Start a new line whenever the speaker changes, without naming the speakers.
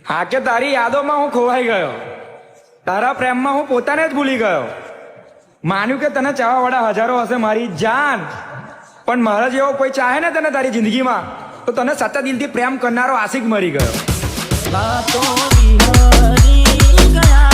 હા કે તારી યાદોમાં હું ખોવાઈ ગયો, તારા પ્રેમમાં હું પોતાને જ ભૂલી ગયો. માન્યું કે તને ચાહવા વાળા હજારો હશે મારી જાન, પણ મારા જેવો કોઈ ચાહે ને તને તારી જિંદગીમાં તો તને સાચા દિલથી પ્રેમ કરનારો આશિક મરી ગયો.
बातों की हरी गया